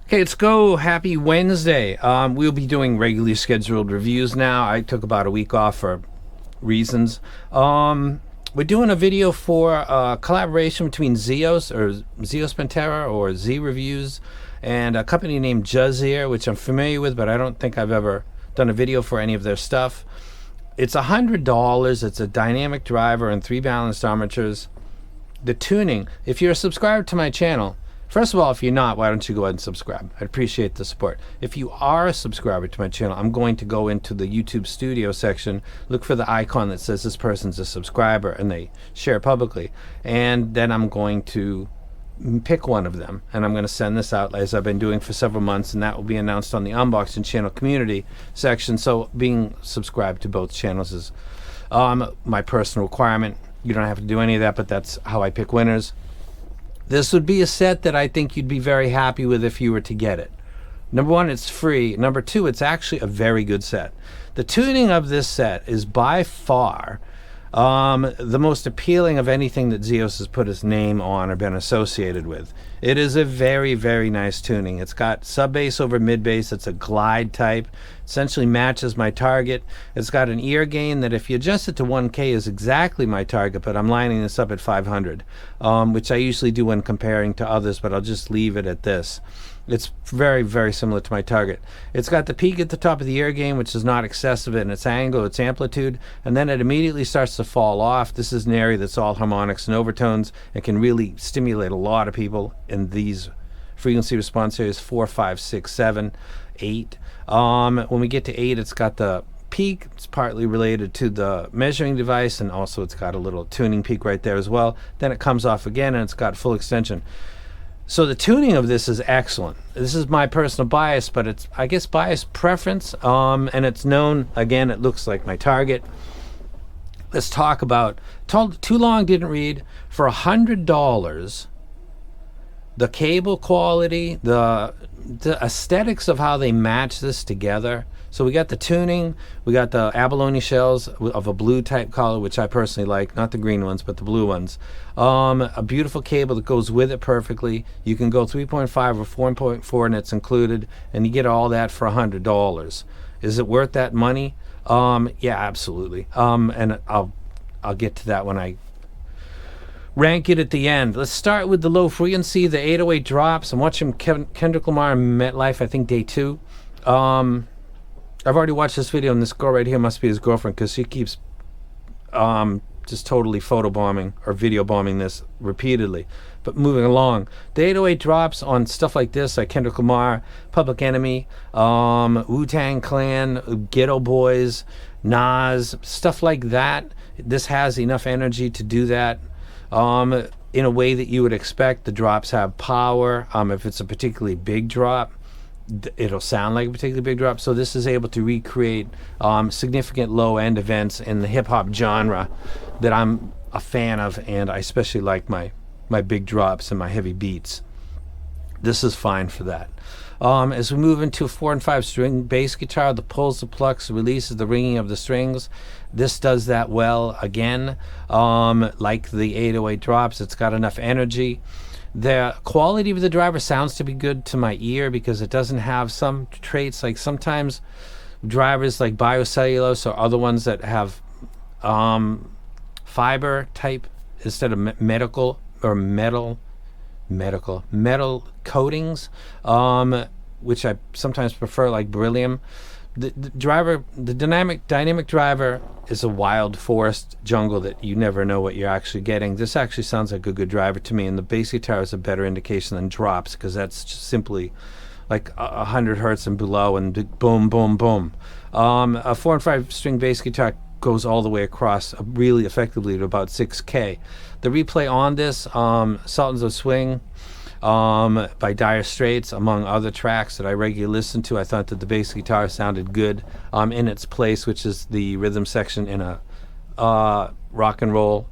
Okay, let's go. Happy Wednesday. We'll be doing regularly scheduled reviews now. I took about a week off for reasons. We're doing a video for a collaboration between Zeos or Zeos Pantera or Z Reviews and a company named Juzear, which I'm familiar with, but I don't think I've ever done a video for any of their stuff. It's $100. It's a dynamic driver and 3 balanced armatures. The tuning, if you're a subscriber to my channel, first of all, if you're not, why don't you go ahead and subscribe? I appreciate the support. If you are a subscriber to my channel, I'm going to go into the YouTube studio section, look for the icon that says this person's a subscriber, and they share publicly. And then I'm going to pick one of them, and I'm going to send this out as I've been doing for several months, and that will be announced on the unboxing channel community section. So being subscribed to both channels is my personal requirement. You don't have to do any of that, but that's how I pick winners. This would be a set that I think you'd be very happy with if you were to get it. Number one, it's free. Number two, it's actually a very good set. The tuning of this set is by far the most appealing of anything that Zeos has put his name on or been associated with. It is a very, very nice tuning. It's got sub bass over mid bass. It's a glide type. Essentially matches my target. It's got an ear gain that if you adjust it to 1K is exactly my target, but I'm lining this up at 500, which I usually do when comparing to others, but I'll just leave it at this. It's very, very similar to my target. It's got the peak at the top of the ear gain, which is not excessive in its angle, its amplitude, and then it immediately starts to fall off. This is an area that's all harmonics and overtones and can really stimulate a lot of people in these frequency response areas 4, 5, 6, 7, 8. When we get to 8, it's got the peak. It's partly related to the measuring device, and also it's got a little tuning peak right there as well. Then it comes off again, and it's got full extension. So the tuning of this is excellent. This is my personal bias, but it's, I guess, bias preference, and it's known, again, it looks like my target. Let's talk about, too long didn't read, for $100, the cable quality, the aesthetics of how they match this together. So we got the tuning, we got the abalone shells of a blue type color, which I personally like, not the green ones, but the blue ones. A beautiful cable that goes with it perfectly. You can go 3.5 or 4.4 and it's included, and you get all that for $100. Is it worth that money? Yeah, absolutely. And I'll get to that when I rank it at the end. Let's start with the low frequency, the 808 drops. I'm watching Kendrick Lamar in MetLife, I think day 2. I've already watched this video, and this girl right here must be his girlfriend because she keeps just totally photobombing or video bombing this repeatedly. But moving along, the 808 drops on stuff like this, like Kendrick Lamar, Public Enemy, Wu-Tang Clan, Ghetto Boys, Nas, stuff like that. This has enough energy to do that in a way that you would expect. The drops have power. If it's a particularly big drop, it'll sound like a particularly big drop. So this is able to recreate significant low-end events in the hip-hop genre that I'm a fan of, and I especially like my big drops and my heavy beats. This is fine for that. As we move into a 4 and 5 string bass guitar, the pulls, the plucks, the releases, the ringing of the strings, this does that well again. Like the 808 drops, it's got enough energy. The quality of the driver sounds to be good to my ear because it doesn't have some traits, like sometimes drivers like biocellulose or other ones that have fiber type instead of medical or metal coatings, which I sometimes prefer, like beryllium. The dynamic driver is a wild forest jungle that you never know what you're actually getting. This actually sounds like a good driver to me, and the bass guitar is a better indication than drops because that's just simply like 100 hertz and below and boom, boom, boom. A 4 and 5 string bass guitar goes all the way across really effectively to about 6K. The replay on this, Sultans of Swing, by Dire Straits, among other tracks that I regularly listen to, I thought that the bass guitar sounded good in its place, which is the rhythm section in a rock and roll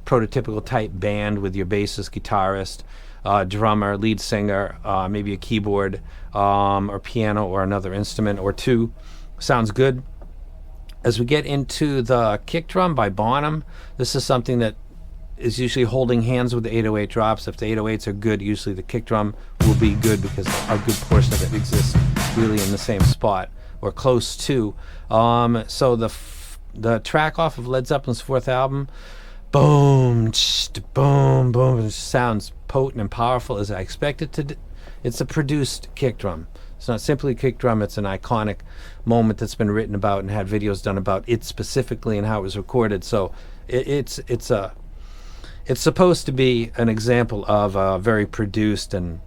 prototypical type band with your bassist, guitarist, drummer, lead singer, maybe a keyboard or piano or another instrument or two. Sounds good. As we get into the kick drum by Bonham, this is something that is usually holding hands with the 808 drops. If the 808s are good, usually the kick drum will be good because a good portion of it exists really in the same spot or close to. So the track off of Led Zeppelin's 4th album, boom, boom, boom, it sounds potent and powerful as I expect it to. It's a produced kick drum. It's not simply a kick drum. It's an iconic moment that's been written about and had videos done about it specifically and how it was recorded. So it's supposed to be an example of a very produced and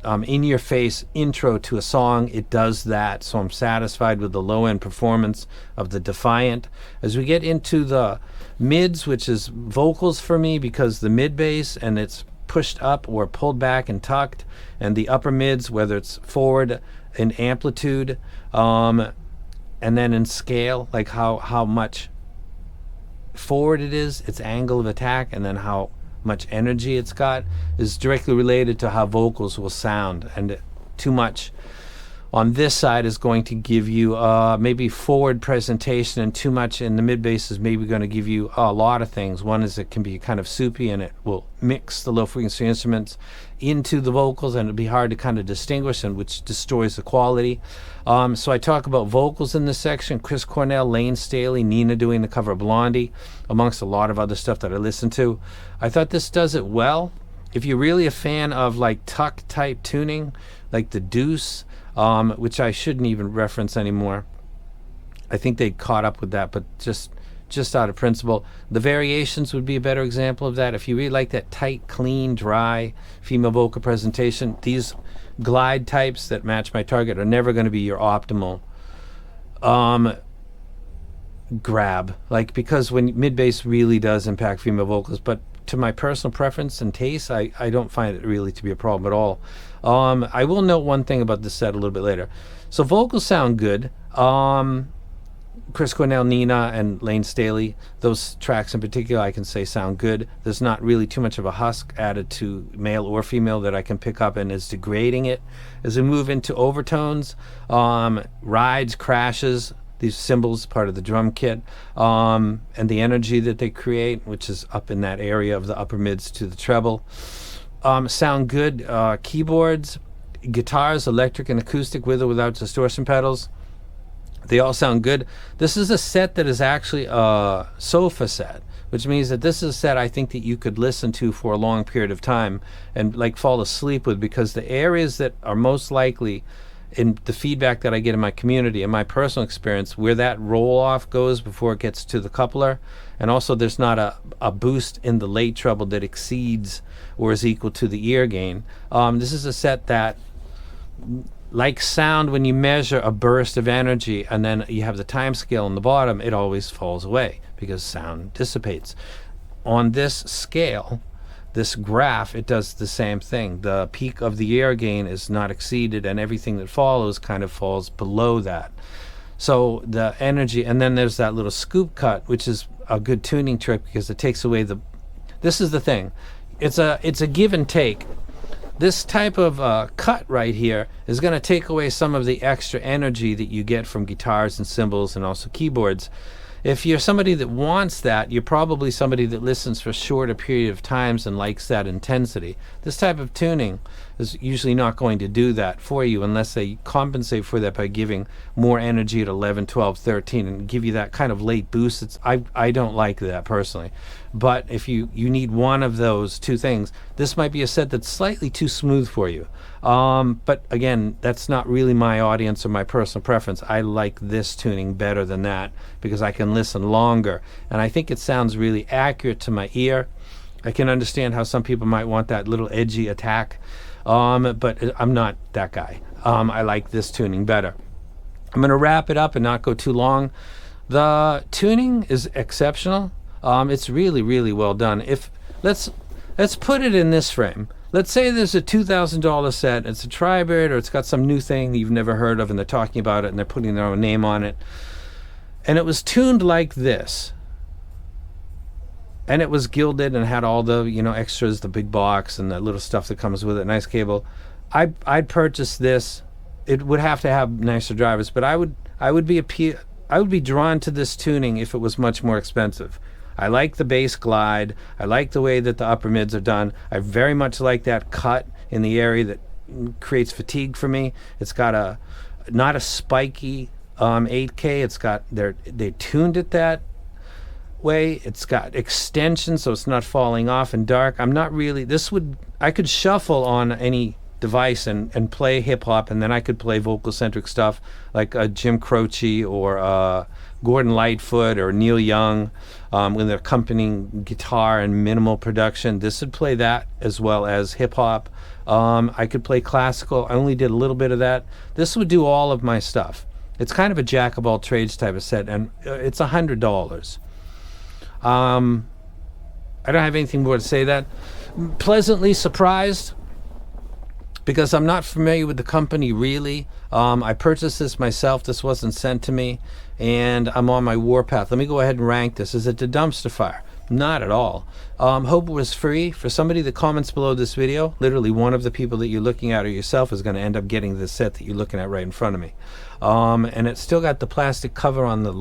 in-your-face intro to a song. It does that, so I'm satisfied with the low-end performance of the Defiant. As we get into the mids, which is vocals for me, because the mid bass and it's pushed up or pulled back and tucked, and the upper mids, whether it's forward in amplitude and then in scale, like how much forward it is, its angle of attack, and then how much energy it's got, is directly related to how vocals will sound. And too much on this side is going to give you maybe forward presentation, and too much in the mid bass is maybe going to give you a lot of things. One is it can be kind of soupy, and it will mix the low frequency instruments into the vocals, and it'll be hard to kind of distinguish, and which destroys the quality. So I talk about vocals in this section: Chris Cornell, Lane Staley, Nina doing the cover of Blondie, amongst a lot of other stuff that I listen to. I thought this does it well. If you're really a fan of like tuck type tuning, like the Deuce, which I shouldn't even reference anymore. I think they caught up with that, but just out of principle. The Variations would be a better example of that. If you really like that tight, clean, dry female vocal presentation, these glide types that match my target are never going to be your optimal grab. Like, because when mid-bass really does impact female vocals, but to my personal preference and taste, I don't find it really to be a problem at all. I will note one thing about this set a little bit later. So vocals sound good. Chris Cornell, Nina, and Lane Staley, those tracks in particular I can say sound good. There's not really too much of a husk added to male or female that I can pick up and is degrading it. As we move into overtones, rides, crashes, these cymbals, part of the drum kit, and the energy that they create, which is up in that area of the upper mids to the treble, sound good. Keyboards, guitars, electric and acoustic, with or without distortion pedals, they all sound good. This is a set that is actually a sofa set, which means that this is a set I think that you could listen to for a long period of time and like fall asleep with, because the areas that are most likely in the feedback that I get in my community and my personal experience, where that roll off goes before it gets to the coupler, and also there's not a boost in the late treble that exceeds or is equal to the ear gain. This is a set that, like sound, when you measure a burst of energy and then you have the time scale on the bottom, it always falls away because sound dissipates. On this scale, this graph, it does the same thing. The peak of the ear gain is not exceeded, and everything that follows kind of falls below that. So the energy, and then there's that little scoop cut, which is a good tuning trick because it takes away the, this is the thing, it's a give and take. This type of cut right here is going to take away some of the extra energy that you get from guitars and cymbals and also keyboards. If you're somebody that wants that, you're probably somebody that listens for a shorter period of times and likes that intensity. This type of tuning is usually not going to do that for you unless they compensate for that by giving more energy at 11, 12, 13 and give you that kind of late boost. I don't like that personally. But if you need one of those two things, this might be a set that's slightly too smooth for you. But again, that's not really my audience or my personal preference. I like this tuning better than that because I can listen longer. And I think it sounds really accurate to my ear. I can understand how some people might want that little edgy attack. But I'm not that guy. I like this tuning better. I'm going to wrap it up and not go too long. The tuning is exceptional. It's really, really well done. Let's put it in this frame. Let's say there's a $2,000 set. It's a Tribird, or it's got some new thing you've never heard of, and they're talking about it, and they're putting their own name on it. And it was tuned like this. And it was gilded and had all the extras, the big box and the little stuff that comes with it, nice cable. I'd purchase this. It would have to have nicer drivers, but I would be drawn to this tuning if it was much more expensive. I like the bass glide. I like the way that the upper mids are done. I very much like that cut in the area that creates fatigue for me. It's got not a spiky 8K. It's got, they tuned it that way. It's got extension, so it's not falling off in dark. I'm not really, I could shuffle on any device and play hip hop, and then I could play vocal centric stuff like Jim Croce or Gordon Lightfoot or Neil Young with accompanying guitar and minimal production. This would play that as well as hip hop. I could play classical. I only did a little bit of that. This would do all of my stuff. It's kind of a jack of all trades type of set, and it's $100. I don't have anything more to say that. Pleasantly surprised, because I'm not familiar with the company really. I purchased this myself. This wasn't sent to me, and I'm on my warpath. Let me go ahead and rank this. Is it a dumpster fire? Not at all. Hope it was free. For somebody that comments below this video, literally one of the people that you're looking at or yourself is going to end up getting the set that you're looking at right in front of me. And it's still got the plastic cover on the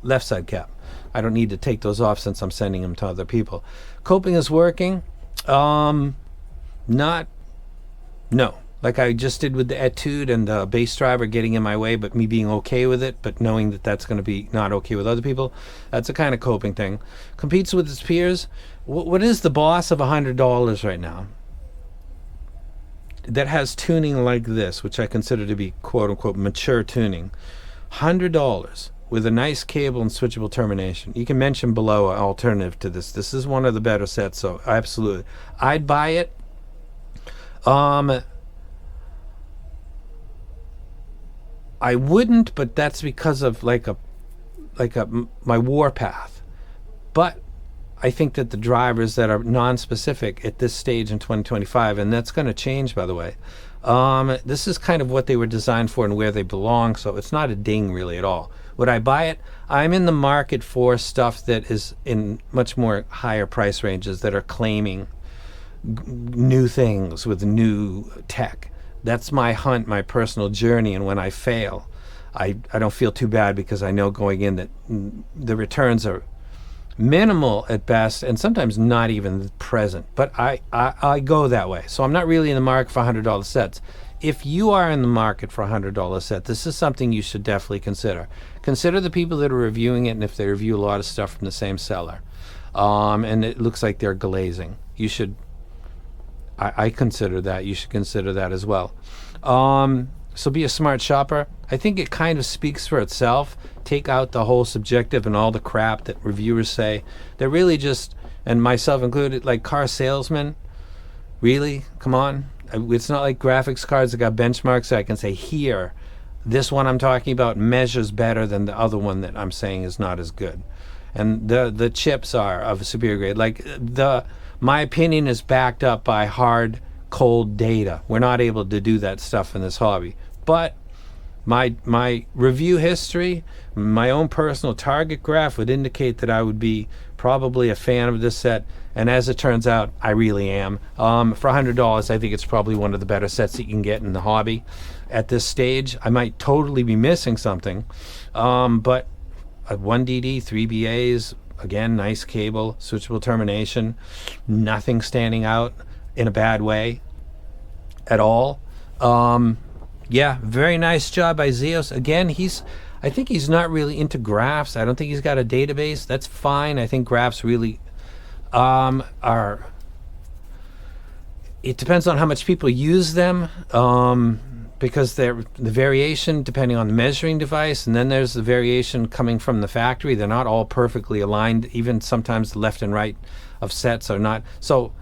left side cap. I don't need to take those off since I'm sending them to other people. Coping is working. No. Like I just did with the Etude and the bass driver getting in my way, but me being okay with it, but knowing that that's going to be not okay with other people. That's a kind of coping thing. Competes with its peers. What is the boss of $100 right now that has tuning like this, which I consider to be quote-unquote mature tuning? $100 with a nice cable and switchable termination. You can mention below an alternative to this. This is one of the better sets, so absolutely. I'd buy it. I wouldn't, but that's because of my warpath. But I think that the drivers that are non-specific at this stage in 2025, and that's going to change, by the way, this is kind of what they were designed for and where they belong, so it's not a ding really at all. Would I buy it? I'm in the market for stuff that is in much more higher price ranges that are claiming new things with new tech. That's my hunt, my personal journey, and when I fail, I don't feel too bad, because I know going in that the returns are minimal at best and sometimes not even present. But I go that way. So I'm not really in the market for $100 sets. If you are in the market for a $100 set, this is something you should definitely consider. Consider the people that are reviewing it, and if they review a lot of stuff from the same seller, and it looks like they're glazing, you should. I consider that. You should consider that as well. So be a smart shopper. I think it kind of speaks for itself. Take out the whole subjective and all the crap that reviewers say. They're really just, and myself included, like car salesmen. Really? Come on. It's not like graphics cards that got benchmarks that I can say, here, this one I'm talking about measures better than the other one that I'm saying is not as good. And the chips are of a superior grade. Like my opinion is backed up by hard, cold data. We're not able to do that stuff in this hobby. But my review history, my own personal target graph would indicate that I would be probably a fan of this set. And as it turns out, I really am. For $100, I think it's probably one of the better sets that you can get in the hobby. At this stage, I might totally be missing something. But 1DD, 3 BAs, again, nice cable, switchable termination, nothing standing out in a bad way at all. Yeah, very nice job by Zeos. Again, I think he's not really into graphs. I don't think he's got a database. That's fine. I think graphs really are, it depends on how much people use them, because the variation depending on the measuring device, and then there's the variation coming from the factory. They're not all perfectly aligned. Even sometimes the left and right of sets are not. So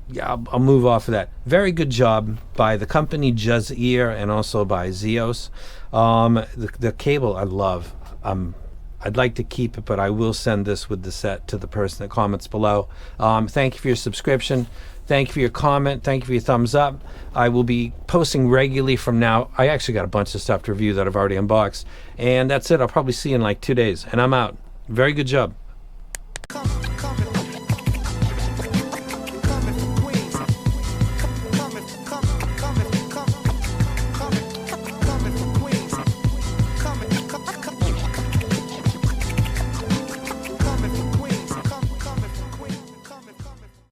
yeah, I'll move off of that. Very good job by the company Juzear and also by Zeos. The cable I love. I'd like to keep it, but I will send this with the set to the person that comments below. Thank you for your subscription. Thank you for your comment. Thank you for your thumbs up. I will be posting regularly from now. I actually got a bunch of stuff to review that I've already unboxed. And that's it. I'll probably see you in like 2 days. And I'm out. Very good job.